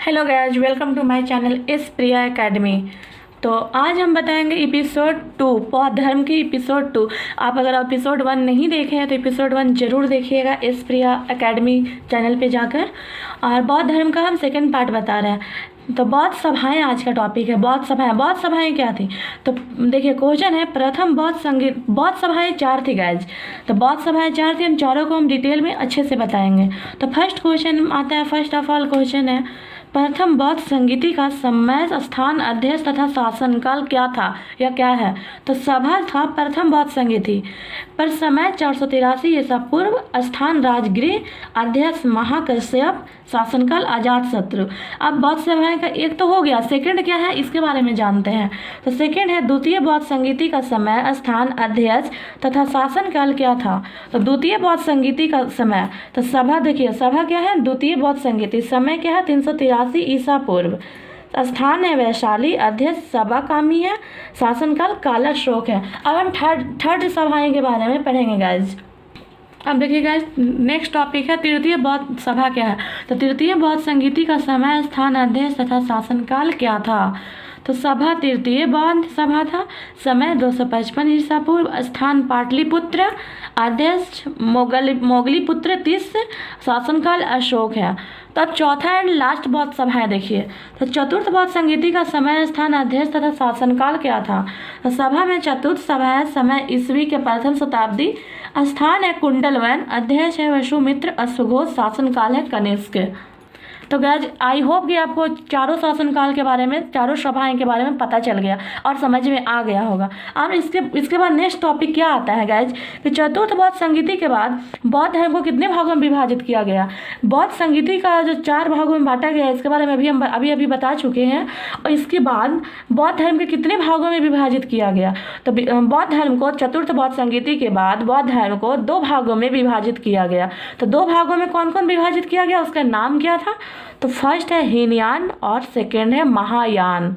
Hello guys, welcome to my channel S Priya Academy. तो आज हम बताएंगे एपिसोड 2 बौद्ध धर्म की एपिसोड 2। आप अगर एपिसोड 1 नहीं देखे हैं तो एपिसोड 1 जरूर देखिएगा एस प्रिया एकेडमी चैनल पे जाकर। और बौद्ध धर्म का हम सेकंड पार्ट बता रहे हैं। तो बौद्ध सभाएं आज का टॉपिक है। बौद्ध सभाएं क्या थी? तो देखिए क्वेश्चन है, प्रथम बौद्ध सभाएं 4 थी गाइज। तो बौद्ध सभाएं 4 थी, हम चारों को हम डिटेल में अच्छे से बताएंगे। तो फर्स्ट क्वेश्चन आता है, फर्स्ट ऑफ ऑल क्वेश्चन है, प्रथम बौद्ध संगीति का समय, स्थान, अध्यक्ष तथा शासनकाल क्या था या क्या है? तो सभा था प्रथम बौद्ध संगीति, पर समय 483 ईसा पूर्व, स्थान राजगृह, अध्यक्ष महाकश्यप, शासनकाल अजातशत्रु। अब बौद्ध सभाएं का एक तो हो गया, सेकंड क्या है इसके बारे में जानते हैं। तो सेकंड है, द्वितीय बौद्ध संगीति का समय, स्थान, अध्यक्ष तथा शासनकाल क्या था? तो द्वितीय बौद्ध संगीति का समय, तो सभा देखिए, सभा क्या है? द्वितीय बौद्ध संगीति, समय क्या है? 383 ईसा पूर्व, स्थान है वैशाली, अध्यक्ष सभाकामी है, शासनकाल कालाशोक है। अब हम थर्ड सभाएं के बारे में पढ़ेंगे गाइज। अब देखिए गाइज, नेक्स्ट टॉपिक है तृतीय बौद्ध सभा क्या है? तो तृतीय बौद्ध संगीति का समय, स्थान, अध्यक्ष तथा शासनकाल क्या था? तो सभा तृतीय बौद्ध सभा था, समय 255 ईसा पूर्व, स्थान पाटलिपुत्र, अध्यक्ष मोगलीपुत्र 30, शासनकाल अशोक है। तो अब चौथा एंड लास्ट बौद्ध सभा है। देखिए, तो चतुर्थ बौद्ध संगीति का समय, स्थान, अध्यक्ष तथा शासनकाल क्या था? तो सभा में चतुर्थ सभा है, समय ईस्वी के प्रथम शताब्दी, स्थान है कुंडलवन, अध्यक्ष है वसुमित्र अश्वघोष, शासनकाल है कनिष्क। तो गाइज आई होप कि आपको चारों शासनकाल के बारे में, चारों सभाएं के बारे में पता चल गया और समझ में आ गया होगा। अब इसके बाद नेक्स्ट टॉपिक क्या आता है गाइज कि चतुर्थ बौद्ध संगीति के बाद बौद्ध धर्म को कितने भागों में विभाजित किया गया? बौद्ध संगीति का जो 4 भागों में बांटा गया इसके बारे में हम अभी बता चुके हैं। और इसके बाद बौद्ध धर्म के कितने भागों में विभाजित किया गया? तो बौद्ध धर्म को चतुर्थ बौद्ध संगीति के बाद बौद्ध धर्म को 2 भागों में विभाजित किया गया। तो 2 भागों में कौन कौन विभाजित किया गया, उसका नाम क्या था? तो फर्स्ट है हीनयान और सेकंड है महायान।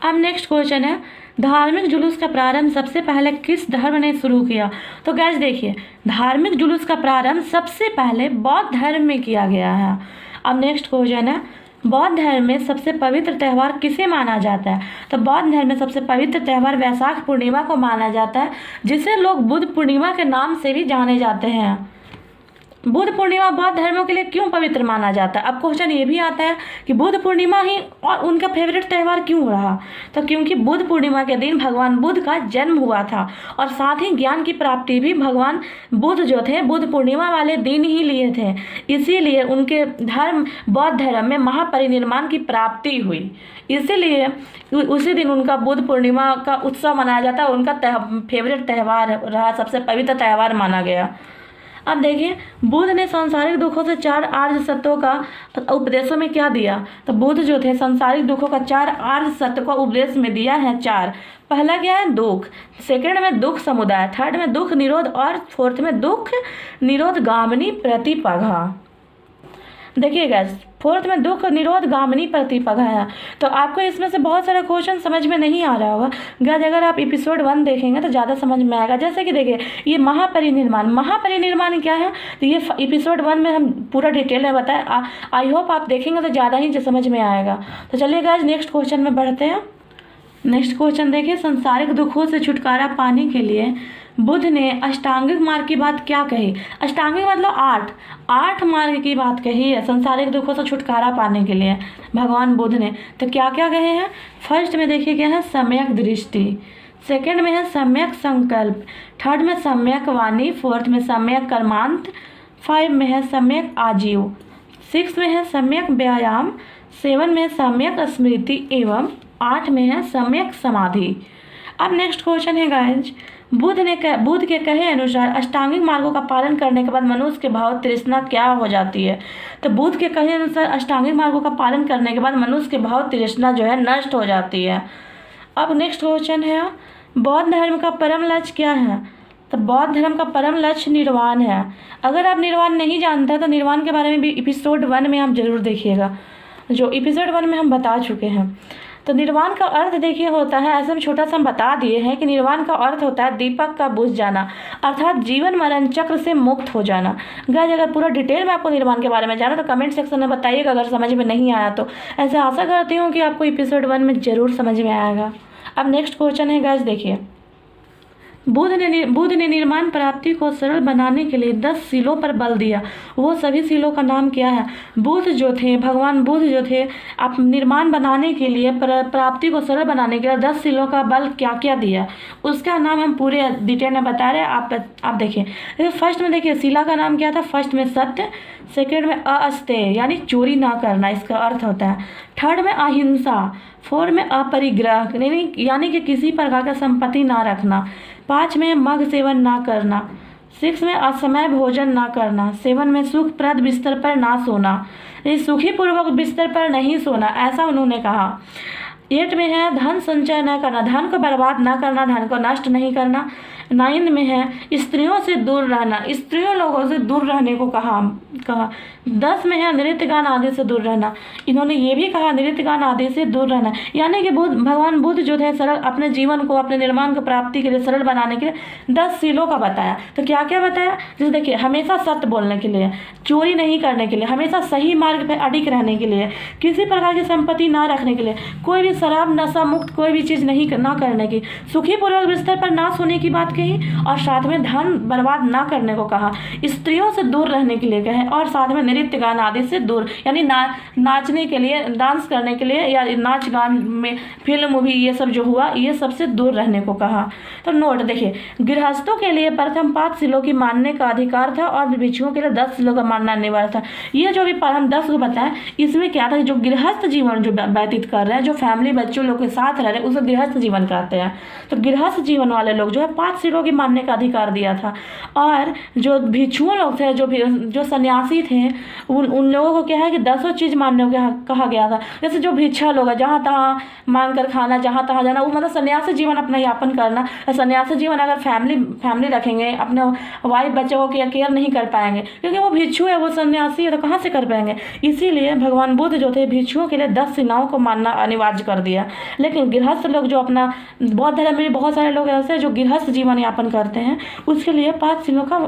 अब नेक्स्ट क्वेश्चन है, धार्मिक जुलूस का प्रारंभ सबसे पहले किस धर्म ने शुरू किया? तो गाइस देखिए, धार्मिक जुलूस का प्रारंभ सबसे पहले बौद्ध धर्म में किया गया है। अब नेक्स्ट क्वेश्चन है, बौद्ध धर्म में सबसे पवित्र त्यौहार किसे माना जाता है? तो बौद्ध धर्म में सबसे पवित्र त्यौहार वैशाख पूर्णिमा को माना जाता है, जिसे लोग बुद्ध पूर्णिमा के नाम से भी जाने जाते हैं। बुद्ध पूर्णिमा बौद्ध धर्मों के लिए क्यों पवित्र माना जाता है? अब क्वेश्चन ये भी आता है कि बुद्ध पूर्णिमा ही और उनका फेवरेट त्यौहार क्यों रहा? तो क्योंकि बुद्ध पूर्णिमा के दिन भगवान बुद्ध का जन्म हुआ था और साथ ही ज्ञान की प्राप्ति भी भगवान बुद्ध जो थे बुद्ध पूर्णिमा वाले दिन ही लिए थे। इसीलिए उनके धर्म बौद्ध धर्म में महापरिनिर्वाण की प्राप्ति हुई, इसीलिए उसी दिन उनका बुद्ध पूर्णिमा का उत्सव मनाया जाता है। उनका फेवरेट त्यौहार रहा, सबसे पवित्र त्यौहार माना गया। अब देखिए, बुद्ध ने सांसारिक दुखों से 4 आर्य सत्यों का उपदेशों में क्या दिया? तो बुद्ध जो थे सांसारिक दुखों का 4 आर्य सत्य को उपदेश में दिया है 4। पहला क्या है? दुख, सेकंड में दुख समुदाय, थर्ड में दुख निरोध और फोर्थ में दुख निरोध गामिनी प्रतिपघा। देखिए गाइस, फोर्थ में दुख निरोध गामिनी प्रतिपघा है। तो आपको इसमें से बहुत सारे क्वेश्चन समझ में नहीं आ रहा होगा गाइस, अगर आप एपिसोड 1 देखेंगे तो ज़्यादा समझ में आएगा। जैसे कि देखिए, ये महापरिनिर्वाण क्या है? तो ये एपिसोड 1 में हम पूरा डिटेल में बताएं। आई होप आप देखेंगे तो ज़्यादा ही समझ में आएगा। तो चलिए गाइस, नेक्स्ट क्वेश्चन में बढ़ते हैं। नेक्स्ट क्वेश्चन देखिए, संसारिक दुखों से छुटकारा पाने के लिए बुद्ध ने अष्टांगिक मार्ग की बात क्या कही? अष्टांगिक मतलब 8 मार्ग की बात कही है संसारिक दुखों से छुटकारा पाने के लिए भगवान बुद्ध ने। तो क्या क्या कहे हैं? फर्स्ट में देखिए क्या है? सम्यक दृष्टि, सेकंड में है सम्यक संकल्प, थर्ड में सम्यक वाणी, फोर्थ में सम्यक कर्मांत, 5 में है सम्यक आजीव, 6 में है सम्यक व्यायाम, 7 में है सम्यक स्मृति एवं 8 में है सम्यक समाधि। अब नेक्स्ट क्वेश्चन है गाइज, बुद्ध के कहे अनुसार अष्टांगिक मार्गों का पालन करने के बाद मनुष्य के भाव तृष्णा क्या हो जाती है? तो बुद्ध के कहे अनुसार अष्टांगिक मार्गों का पालन करने के बाद मनुष्य के भाव तृष्णा जो है नष्ट हो जाती है। अब नेक्स्ट क्वेश्चन है, बौद्ध धर्म का परम लक्ष्य क्या है? तो बौद्ध धर्म का परम लक्ष्य निर्वाण है। अगर आप निर्वाण नहीं जानते तो निर्वाण के बारे में भी एपिसोड 1 में आप जरूर देखिएगा, जो एपिसोड 1 में हम बता चुके हैं। तो निर्वाण का अर्थ देखिए होता है, ऐसे हम छोटा सा हम बता दिए हैं कि निर्वाण का अर्थ होता है दीपक का बुझ जाना, अर्थात जीवन मरण चक्र से मुक्त हो जाना। गाइस अगर पूरा डिटेल में आपको निर्वाण के बारे में जाना तो कमेंट सेक्शन में बताइएगा, अगर समझ में नहीं आया तो। ऐसे आशा करती हूँ कि आपको एपिसोड 1 में ज़रूर समझ में आएगा। अब नेक्स्ट क्वेश्चन है गाइस, देखिए बुद्ध ने निर्माण प्राप्ति को सरल बनाने के लिए 10 सीलों पर बल दिया। वो सभी सीलों का नाम क्या है? बुद्ध जो थे, भगवान बुद्ध जो थे, आप निर्माण बनाने के लिए, प्राप्ति को सरल बनाने के लिए 10 सीलों का बल क्या क्या दिया, उसका नाम हम पूरे डिटेल में बता रहे हैं। आप देखिए, फर्स्ट में देखिए शिला का नाम क्या था? फर्स्ट में सत्य, सेकेंड में अस्तेय यानी चोरी ना करना, इसका अर्थ होता है। थर्ड में अहिंसा, फोर्थ में अपरिग्रह यानी कि किसी प्रकार का संपत्ति ना रखना। 5 में मद्य सेवन ना करना। 6 में असमय भोजन ना करना। 7 में सुखप्रद बिस्तर पर ना सोना, सुखी पूर्वक बिस्तर पर नहीं सोना, ऐसा उन्होंने कहा। 8 में है धन संचय न करना, धन को बर्बाद ना करना, धन को नष्ट नहीं करना। 9 में है स्त्रियों से दूर रहना, स्त्रियों लोगों से दूर रहने को कहा। 10 में है नृत्य गान आदि से दूर रहना, इन्होंने ये भी कहा नृत्य गान आदि से दूर रहना। यानी कि भगवान बुद्ध जो थे सरल अपने जीवन को, अपने निर्माण को प्राप्ति के लिए सरल बनाने के लिए 10 सीलों का बताया। तो क्या क्या बताया? जैसे देखिए, हमेशा सत्य बोलने के लिए, चोरी नहीं करने के लिए, हमेशा सही मार्ग पर अडिग रहने के लिए, किसी प्रकार की संपत्ति ना रखने के लिए, कोई भी शराब नशा मुक्त कोई भी चीज़ ना करने की, सुखी पूर्वक बिस्तर पर ना सोने की बात कही, और साथ में धन बर्बाद ना करने को कहा, स्त्रियों से दूर रहने के लिए कहे, और साथ में नृत्य गान आदि से दूर यानी नाचने के लिए, डांस करने के लिए या नाच गान में, फिल्म मूवी ये सब जो हुआ, ये सबसे दूर रहने को कहा। तो नोट देखिए, गृहस्थों के लिए प्रथम 5 सीलों की मानने का अधिकार था और भिक्षुओं के लिए 10 सीलों का मानना अनिवार्य था। ये जो भी हम 10 को बताएं, इसमें क्या था, जो गृहस्थ जीवन जो व्यतीत कर रहे हैं, जो फैमिली बच्चों लोग के साथ रह रहे हैं, उसे गृहस्थ जीवन कहते हैं। तो गृहस्थ जीवन वाले लोग जो है 5 सीलों की मानने का अधिकार दिया था। और जो भिक्षुओं लोग थे, जो सन्यासी थे, उन लोगों को क्या है कि 10 चीज़ मानने को कहा गया था। जैसे जो भिक्षा लोग है, जहाँ तहाँ मांग कर खाना, जहाँ तहाँ जाना, वो मतलब सन्यासी जीवन अपना यापन करना। सन्यासी जीवन अगर फैमिली रखेंगे, अपने वाइफ बच्चों को केयर नहीं कर पाएंगे, क्योंकि वो भिक्षु है, वो सन्यासी है, तो कहाँ से कर पाएंगे। इसीलिए भगवान बुद्ध जो थे भिक्षुओं के लिए 10 सीलाओं को मानना अनिवार्य कर दिया। लेकिन गृहस्थ लोग जो अपना, बौद्ध धर्म में बहुत सारे लोग ऐसे जो गृहस्थ जीवन यापन करते हैं, उसके लिए 5 सीलों का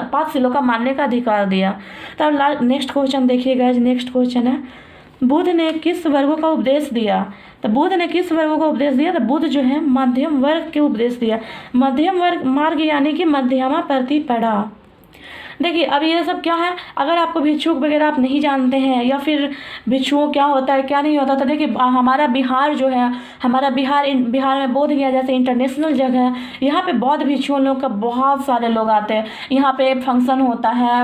पाँच सीलों का मानने का अधिकार दिया। तब नेक्स्ट क्वेश्चन देखिएगा, नेक्स्ट क्वेश्चन है बुद्ध ने किस वर्गों का उपदेश दिया? तो बुद्ध ने किस वर्गों का उपदेश दिया? तो बुद्ध जो है मध्यम वर्ग के उपदेश दिया। मध्यम वर्ग मार्ग यानी कि मध्यमा प्रति पढ़ा। देखिए, अब ये सब क्या है, अगर आपको भिक्षुक वगैरह आप नहीं जानते हैं, या फिर भिक्षुओं क्या होता है क्या नहीं होता, तो देखिए हमारा बिहार जो है, हमारा बिहार में बोध गया जैसे इंटरनेशनल जगह है, यहाँ पे बौद्ध भिक्षुओं लोग का बहुत सारे लोग आते हैं। यहाँ पे फंक्शन होता है,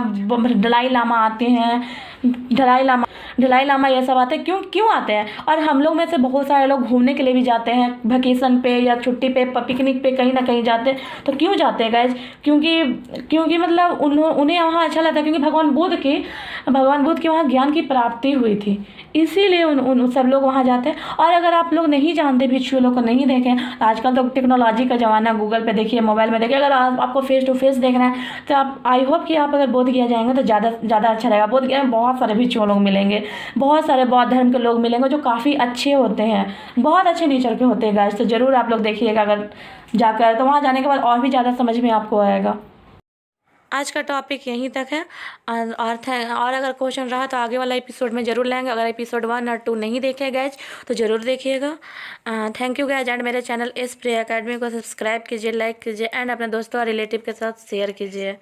दलाई लामा आते हैं, दलाई लामा ये सब आते हैं। क्यों आते हैं? और हम लोग में से बहुत सारे लोग घूमने के लिए भी जाते हैं, वेकेशन पे या छुट्टी पे, पिकनिक पे कहीं ना कहीं जाते हैं। तो क्यों जाते हैं गाइज? क्योंकि मतलब उन्हें वहाँ अच्छा लगता है, क्योंकि भगवान बुद्ध की वहाँ ज्ञान की प्राप्ति हुई थी, इसीलिए उन सब लोग वहाँ जाते हैं। और अगर आप लोग नहीं जानते, भिक्षु लोग को नहीं देखें, तो आजकल तो टेक्नोलॉजी का ज़माना, गूगल पे देखिए, मोबाइल में देखिए, अगर आपको फेस टू फेस देखना है तो आप, आई होप कि आप अगर बोध गया जाएंगे तो ज़्यादा अच्छा रहेगा। बोध गया में बहुत सारे भिक्षु लोग मिलेंगे, बहुत सारे बौद्ध धर्म के लोग मिलेंगे जो काफ़ी अच्छे होते हैं, बहुत अच्छे नेचर के होते हैं गाइस। तो ज़रूर आप लोग देखिएगा अगर जाकर, तो वहाँ जाने के बाद और भी ज़्यादा समझ में आपको आएगा। आज का टॉपिक यहीं तक है, और अगर क्वेश्चन रहा तो आगे वाला एपिसोड में ज़रूर लेंगे। अगर एपिसोड 1 और 2 नहीं देखे गाइज तो ज़रूर देखिएगा। थैंक यू गाइज, एंड मेरे चैनल एस प्रे एकेडमी को सब्सक्राइब कीजिए, लाइक कीजिए, एंड अपने दोस्तों और रिलेटिव के साथ शेयर कीजिए।